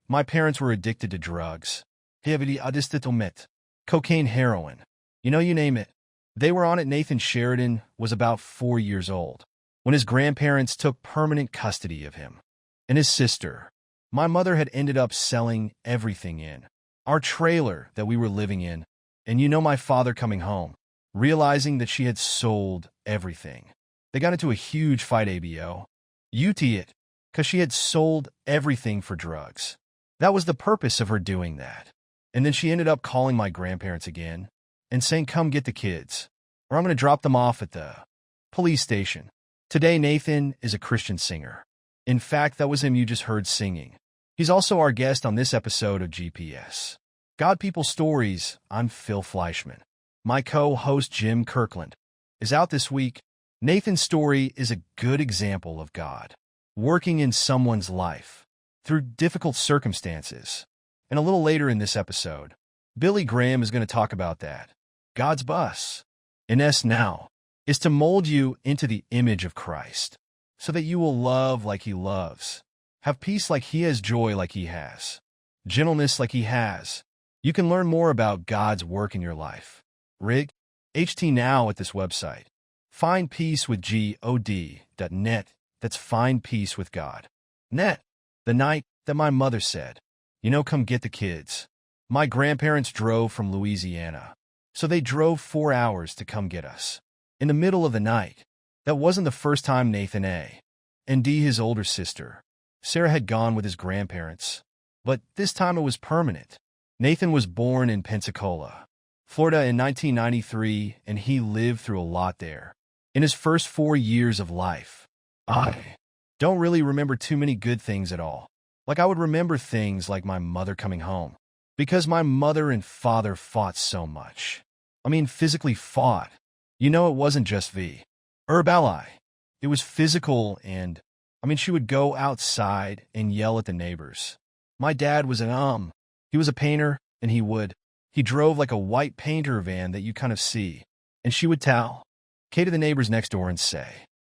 My parents were addicted to drugs. Heavily addicted to meth, cocaine, heroin. You name it. They were on it. Nathan Sheridan was about 4 years old when his grandparents took permanent custody of him and his sister. My mother had ended up selling everything in our trailer that we were living in, and my father coming home, realizing that she had sold everything. They got into a huge fight, ABO. It, because she had sold everything for drugs. That was the purpose of her doing that. And then she ended up calling my grandparents again and saying, come get the kids, or I'm going to drop them off at the police station. Today, Nathan is a Christian singer. In fact, that was him you just heard singing. He's also our guest on this episode of GPS God People Stories. I'm Phil Fleischman. My co-host Jim Kirkland is out this week. Nathan's story is a good example of God working in someone's life through difficult circumstances. And a little later in this episode, Billy Graham is going to talk about that. God's bus, in S now, is to mold you into the image of Christ so that you will love like he loves, have peace like he has, joy like he has, gentleness like he has. You can learn more about God's work in your life. Rig, HT now at this website. FindPeaceWithGod.net. That's Find Peace with God. Net. The night that my mother said, come get the kids. My grandparents drove from Louisiana, so they drove 4 hours to come get us. In the middle of the night. That wasn't the first time Nathan and Dee, his older sister, Sarah, had gone with his grandparents. But this time it was permanent. Nathan was born in Pensacola, Florida in 1993, and he lived through a lot there. In his first 4 years of life, I don't really remember too many good things at all. Like I would remember things like my mother coming home, because my mother and father fought so much. Physically fought. It wasn't just herb ally. It was physical, and she would go outside and yell at the neighbors. My dad was he was a painter, and he drove like a white painter van that you kind of see, and she would tell Kay to the neighbors next door and say,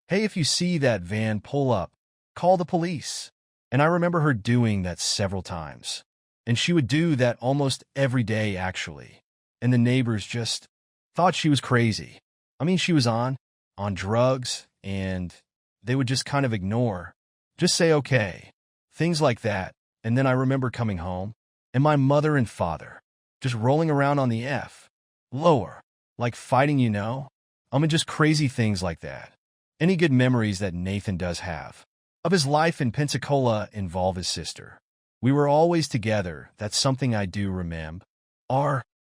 hey, if you see that van pull up, call the police. And I remember her doing that several times. And she would do that almost every day, actually. And the neighbors just thought she was crazy. She was on drugs, and they would just kind of ignore, just say, okay, things like that. And then I remember coming home, and my mother and father just rolling around on the lower, like fighting, just crazy things like that. Any good memories that Nathan does have of his life in Pensacola involve his sister. We were always together. That's something I do remember.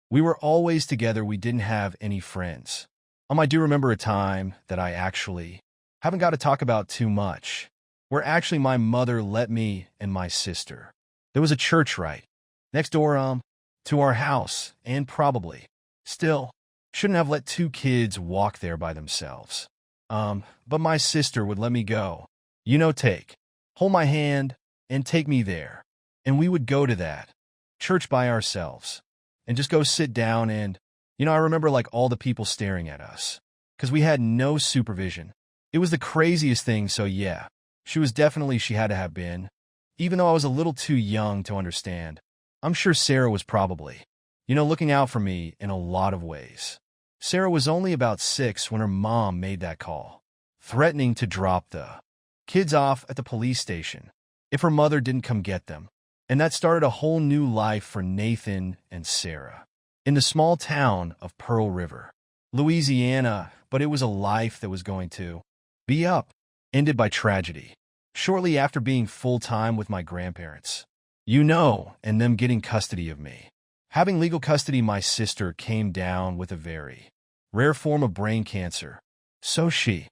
We were always together. We didn't have any friends. I do remember a time that I actually haven't got to talk about too much, where actually my mother let me and my sister. There was a church right next door to our house, and probably still shouldn't have let 2 kids walk there by themselves. But my sister would let me go. Hold my hand and take me there. And we would go to that church by ourselves and just go sit down, and I remember like all the people staring at us because we had no supervision. It was the craziest thing. So yeah, she had to have been, even though I was a little too young to understand. I'm sure Sarah was probably, looking out for me in a lot of ways. Sarah was only about 6 when her mom made that call, threatening to drop the kids off at the police station if her mother didn't come get them. And that started a whole new life for Nathan and Sarah in the small town of Pearl River, Louisiana. But it was a life that was going to be ended by tragedy shortly after being full-time with my grandparents, and them getting custody of me. Having legal custody, my sister came down with a very rare form of brain cancer. So she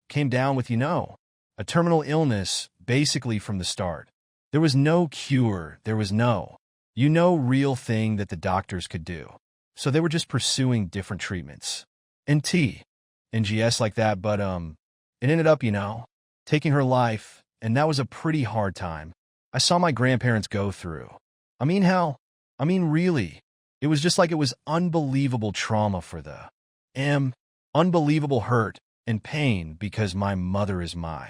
came down with, a terminal illness basically from the start. There was no cure. There was no, real thing that the doctors could do. So they were just pursuing different treatments and NGS like that. But it ended up, taking her life, and that was a pretty hard time. I saw my grandparents go through. Really, it was just like it was unbelievable trauma for the unbelievable hurt and pain, because my mother is my,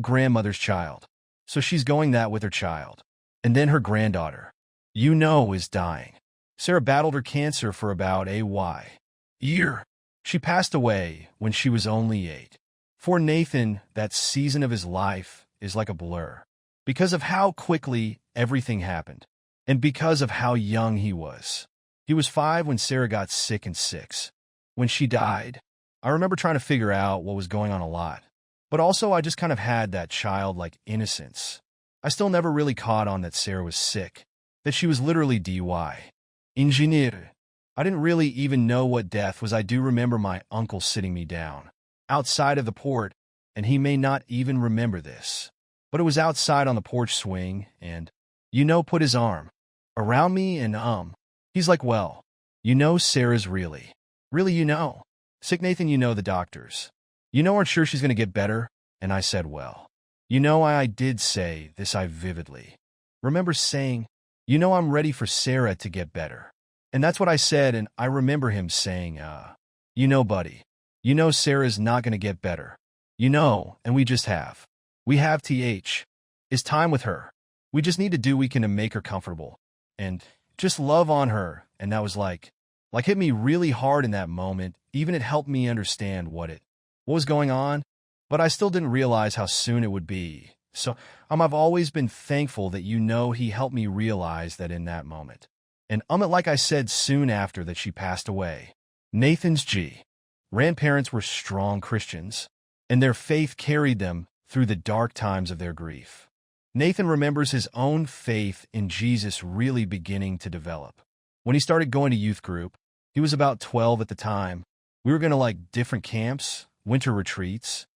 grandmother's child. So she's going that with her child. And then her granddaughter, is dying. Sarah battled her cancer for about a year. She passed away when she was only 8. For Nathan, that season of his life is like a blur because of how quickly everything happened and because of how young he was. He was 5 when Sarah got sick and 6. When she died, I remember trying to figure out what was going on a lot. But also I just kind of had that childlike innocence. I still never really caught on that Sarah was sick, that she was literally DY. Engineer. I didn't really even know what death was. I do remember my uncle sitting me down outside of the port, and he may not even remember this. But it was outside on the porch swing, and, put his arm around me and, he's like, well, Sarah's really, sick, Nathan, the doctors. Aren't sure she's going to get better? And I said, well, I did say this, I vividly remember saying, I'm ready for Sarah to get better. And that's what I said, and I remember him saying, buddy, Sarah's not going to get better. And we just have. We have is time with her. We just need to do what we can to make her comfortable. And just love on her. And that was like hit me really hard in that moment. Even it helped me understand what was going on, but I still didn't realize how soon it would be. So I've always been thankful that he helped me realize that in that moment. And like I said soon after that she passed away, Nathan's grandparents were strong Christians, and their faith carried them through the dark times of their grief. Nathan remembers his own faith in Jesus really beginning to develop. When he started going to youth group, he was about 12 at the time. We were going to different camps, winter retreats,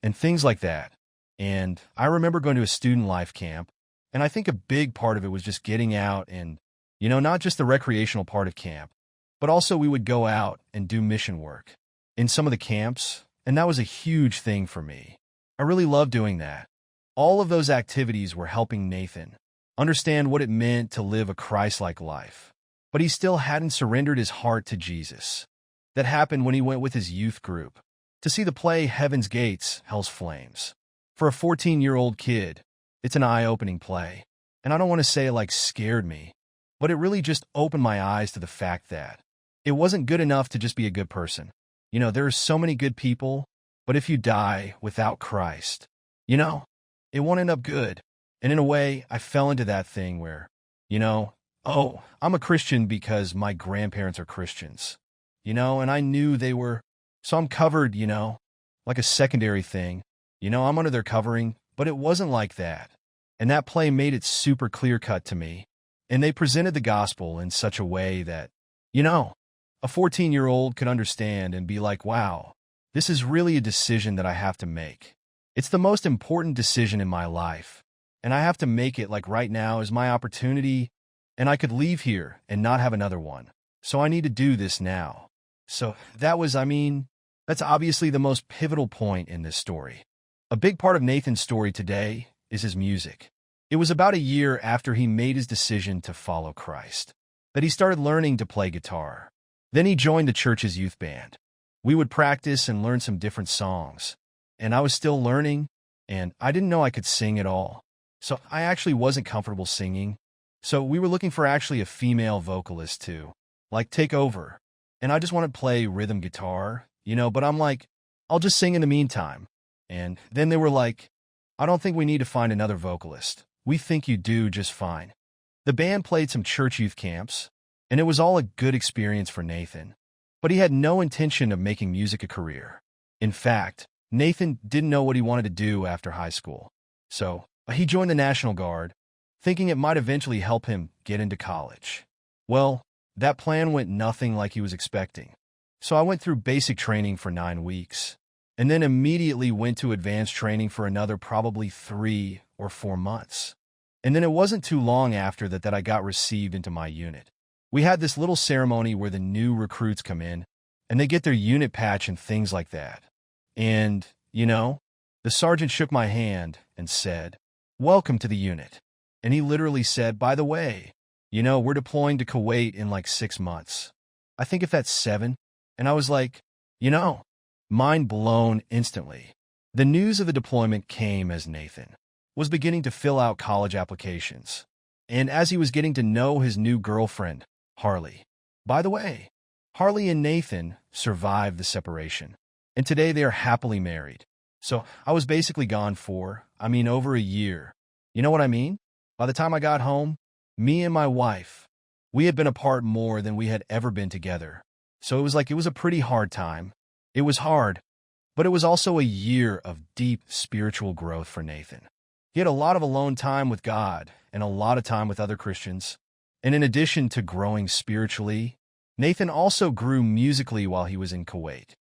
and things like that. And I remember going to a student life camp, and I think a big part of it was just getting out and, not just the recreational part of camp, but also we would go out and do mission work in some of the camps, and that was a huge thing for me. I really loved doing that. All of those activities were helping Nathan understand what it meant to live a Christ-like life. But he still hadn't surrendered his heart to Jesus. That happened when he went with his youth group to see the play Heaven's Gates, Hell's Flames. For a 14-year-old kid, it's an eye-opening play. And I don't want to say it scared me, but it really just opened my eyes to the fact that it wasn't good enough to just be a good person. There are so many good people, but if you die without Christ, it won't end up good. And in a way, I fell into that thing where, I'm a Christian because my grandparents are Christians, and I knew they were, so I'm covered, like a secondary thing. I'm under their covering, but it wasn't like that. And that play made it super clear-cut to me. And they presented the gospel in such a way that, a 14-year-old could understand and be like, wow, this is really a decision that I have to make. It's the most important decision in my life. And I have to make it right now is my opportunity, and I could leave here and not have another one. So I need to do this now. So that was, that's obviously the most pivotal point in this story. A big part of Nathan's story today is his music. It was about a year after he made his decision to follow Christ that he started learning to play guitar. Then he joined the church's youth band. We would practice and learn some different songs. And I was still learning, and I didn't know I could sing at all. So I actually wasn't comfortable singing. So we were looking for actually a female vocalist to, take over. And I just wanted to play rhythm guitar, but I'm I'll just sing in the meantime. And then they were like, I don't think we need to find another vocalist. We think you do just fine. The band played some church youth camps, and it was all a good experience for Nathan. But he had no intention of making music a career. In fact, Nathan didn't know what he wanted to do after high school. So he joined the National Guard, thinking it might eventually help him get into college. Well, that plan went nothing like he was expecting. So I went through basic training for 9 weeks, and then immediately went to advanced training for another probably 3 or 4 months. And then it wasn't too long after that I got received into my unit. We had this little ceremony where the new recruits come in, and they get their unit patch and things like that. And, the sergeant shook my hand and said, "Welcome to the unit." And he literally said, "By the way, we're deploying to Kuwait in 6 months. I think if that's 7. And I was like, mind blown instantly. The news of the deployment came as Nathan was beginning to fill out college applications. And as he was getting to know his new girlfriend, Harley. By the way, Harley and Nathan survived the separation, and today they are happily married. So I was basically gone for, over a year. You know what I mean? By the time I got home, me and my wife, we had been apart more than we had ever been together. So it was a pretty hard time. It was hard, but it was also a year of deep spiritual growth for Nathan. He had a lot of alone time with God and a lot of time with other Christians. And in addition to growing spiritually, Nathan also grew musically while he was in Kuwait.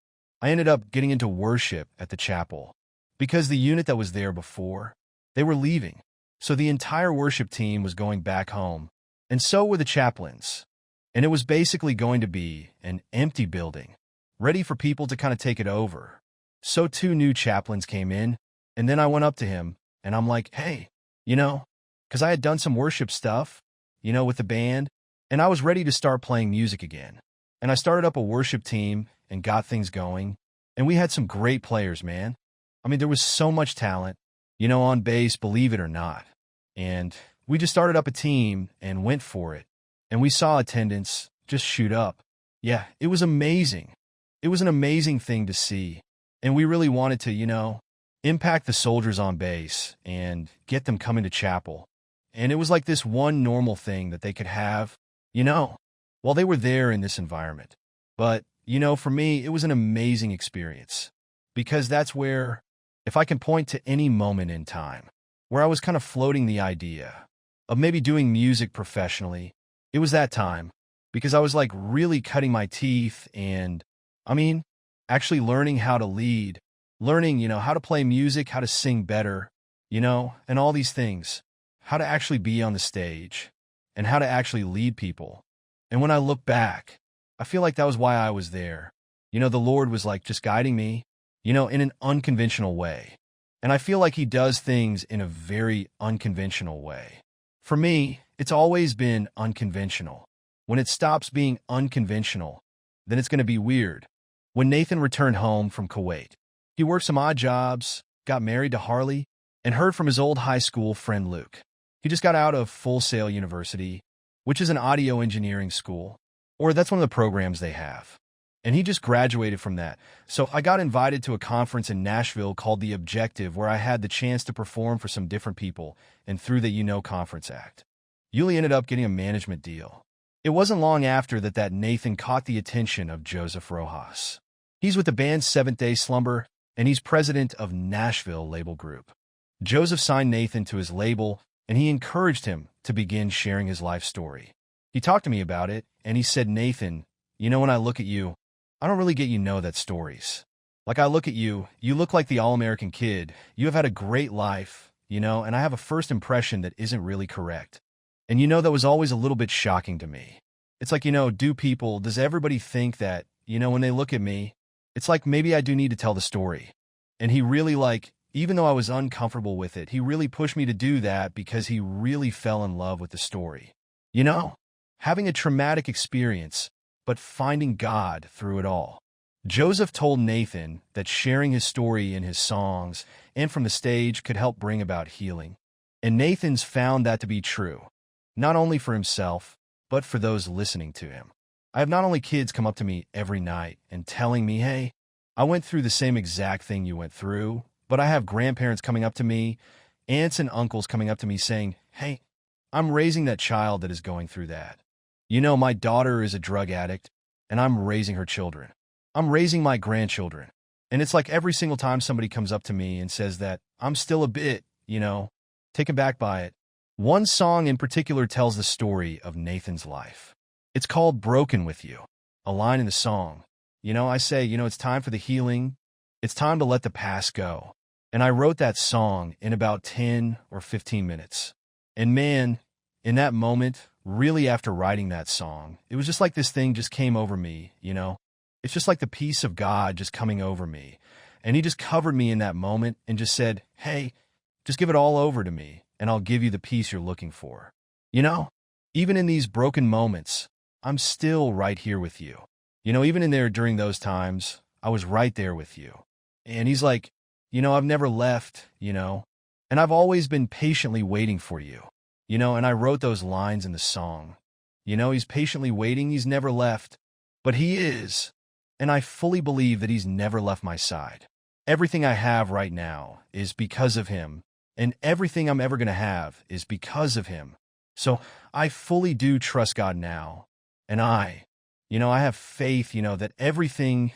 I ended up getting into worship at the chapel because the unit that was there before, they were leaving. So the entire worship team was going back home, and so were the chaplains. And it was basically going to be an empty building, ready for people to kind of take it over. So 2 new chaplains came in, and then I went up to him, and I'm like, hey, because I had done some worship stuff, with the band, and I was ready to start playing music again. And I started up a worship team and got things going, and we had some great players, man. There was so much talent, on bass, believe it or not. And we just started up a team and went for it. And we saw attendance just shoot up. Yeah, it was amazing. It was an amazing thing to see. And we really wanted to, impact the soldiers on base and get them coming to chapel. And it was like this one normal thing that they could have, while they were there in this environment. But, for me, it was an amazing experience. Because that's where, if I can point to any moment in time, where I was kind of floating the idea of maybe doing music professionally, it was that time. Because I was like really cutting my teeth and, actually learning how to lead, learning, how to play music, how to sing better, and all these things, how to actually be on the stage and how to actually lead people. And when I look back, I feel like that was why I was there. The Lord was like just guiding me, in an unconventional way. And I feel like he does things in a very unconventional way. For me, it's always been unconventional. When it stops being unconventional, then it's going to be weird. When Nathan returned home from Kuwait, he worked some odd jobs, got married to Harley, and heard from his old high school friend Luke. He just got out of Full Sail University, which is an audio engineering school, or that's one of the programs they have. And he just graduated from that. So I got invited to a conference in Nashville called The Objective, where I had the chance to perform for some different people and through the Conference Act. Yuli ended up getting a management deal. It wasn't long after that Nathan caught the attention of Joseph Rojas. He's with the band Seventh Day Slumber, and he's president of Nashville Label Group. Joseph signed Nathan to his label, and he encouraged him to begin sharing his life story. He talked to me about it, and he said, Nathan, when I look at you, I don't really get that stories. Like I look at you, you look like the all-American kid. You have had a great life, and I have a first impression that isn't really correct. And that was always a little bit shocking to me. It's like, does everybody think that, when they look at me, it's like maybe I do need to tell the story. And he really even though I was uncomfortable with it, he really pushed me to do that because he really fell in love with the story. Having a traumatic experience, but finding God through it all. Joseph told Nathan that sharing his story in his songs and from the stage could help bring about healing. And Nathan's found that to be true, not only for himself, but for those listening to him. I have not only kids come up to me every night and telling me, hey, I went through the same exact thing you went through, but I have grandparents coming up to me, aunts and uncles coming up to me saying, hey, I'm raising that child that is going through that. My daughter is a drug addict, and I'm raising her children. I'm raising my grandchildren. And it's like every single time somebody comes up to me and says that, I'm still a bit, taken back by it. One song in particular tells the story of Nathan's life. It's called Broken With You, a line in the song. I say, it's time for the healing. It's time to let the past go. And I wrote that song in about 10 or 15 minutes. And man, in that moment, really after writing that song, it was just like this thing just came over me, It's just like the peace of God just coming over me. And he just covered me in that moment and just said, hey, just give it all over to me, and I'll give you the peace you're looking for. Even in these broken moments, I'm still right here with you. Even in there during those times, I was right there with you. And he's like, I've never left, and I've always been patiently waiting for you. And I wrote those lines in the song. He's patiently waiting, he's never left. But he is. And I fully believe that he's never left my side. Everything I have right now is because of him, and everything I'm ever going to have is because of him. So I fully do trust God now. And I have faith, that everything,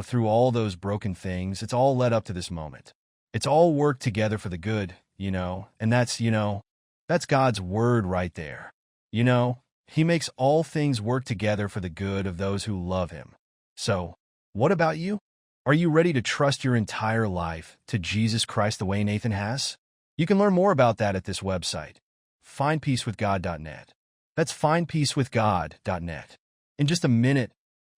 through all those broken things, it's all led up to this moment. It's all worked together for the good, and that's God's word right there. He makes all things work together for the good of those who love him. So, what about you? Are you ready to trust your entire life to Jesus Christ the way Nathan has? You can learn more about that at this website, findpeacewithgod.net. That's findpeacewithgod.net. In just a minute,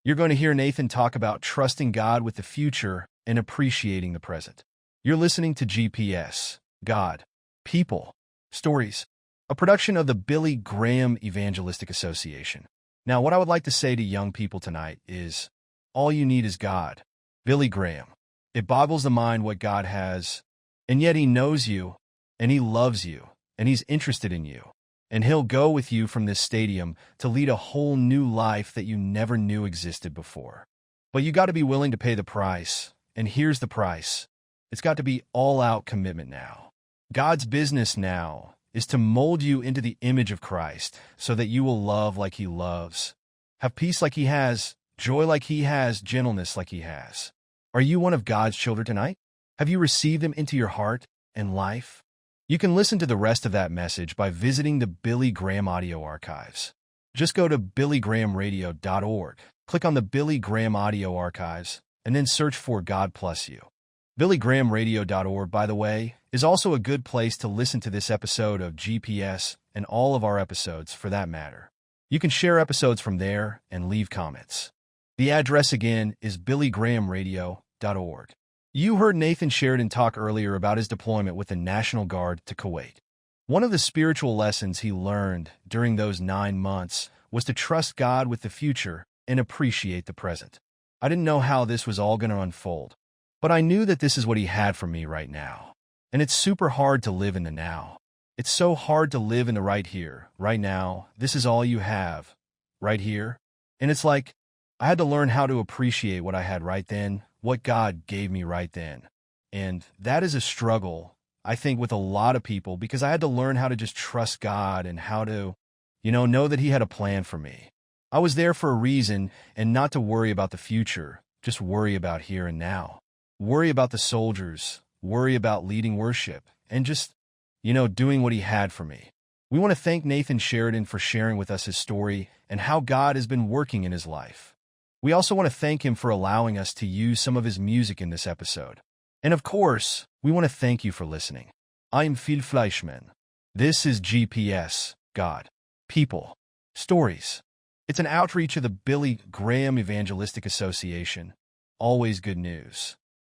you're going to hear Nathan talk about trusting God with the future and appreciating the present. You're listening to GPS, God, People, Stories, a production of the Billy Graham Evangelistic Association. Now, what I would like to say to young people tonight is, all you need is God. Billy Graham. It boggles the mind what God has, and yet he knows you, and he loves you, and he's interested in you. And he'll go with you from this stadium to lead a whole new life that you never knew existed before. But you got to be willing to pay the price, and here's the price. It's got to be all-out commitment now. God's business now is to mold you into the image of Christ so that you will love like he loves, have peace like he has, joy like he has, gentleness like he has. Are you one of God's children tonight? Have you received him into your heart and life? You can listen to the rest of that message by visiting the Billy Graham audio archives. Just go to billygramradio.org, click on the Billy Graham audio archives, and then search for God Plus You. billygramradio.org, by the way, is also a good place to listen to this episode of GPS and all of our episodes for that matter. You can share episodes from there and leave comments. The address again is billygramradio.org. You heard Nathan Sheridan talk earlier about his deployment with the National Guard to Kuwait. One of the spiritual lessons he learned during those 9 months was to trust God with the future and appreciate the present. I didn't know how this was all going to unfold, but I knew that this is what he had for me right now. And it's super hard to live in the now. It's so hard to live in the right here, right now. This is all you have, right here. And it's like, I had to learn how to appreciate what I had right then, what God gave me right then. And that is a struggle, I think, with a lot of people, because I had to learn how to just trust God and how to, know that he had a plan for me. I was there for a reason, and not to worry about the future, just worry about here and now. Worry about the soldiers, worry about leading worship, and just, doing what he had for me. We want to thank Nathan Sheridan for sharing with us his story and how God has been working in his life. We also want to thank him for allowing us to use some of his music in this episode. And of course, we want to thank you for listening. I'm Phil Fleischman. This is GPS, God, People, Stories. It's an outreach of the Billy Graham Evangelistic Association. Always good news.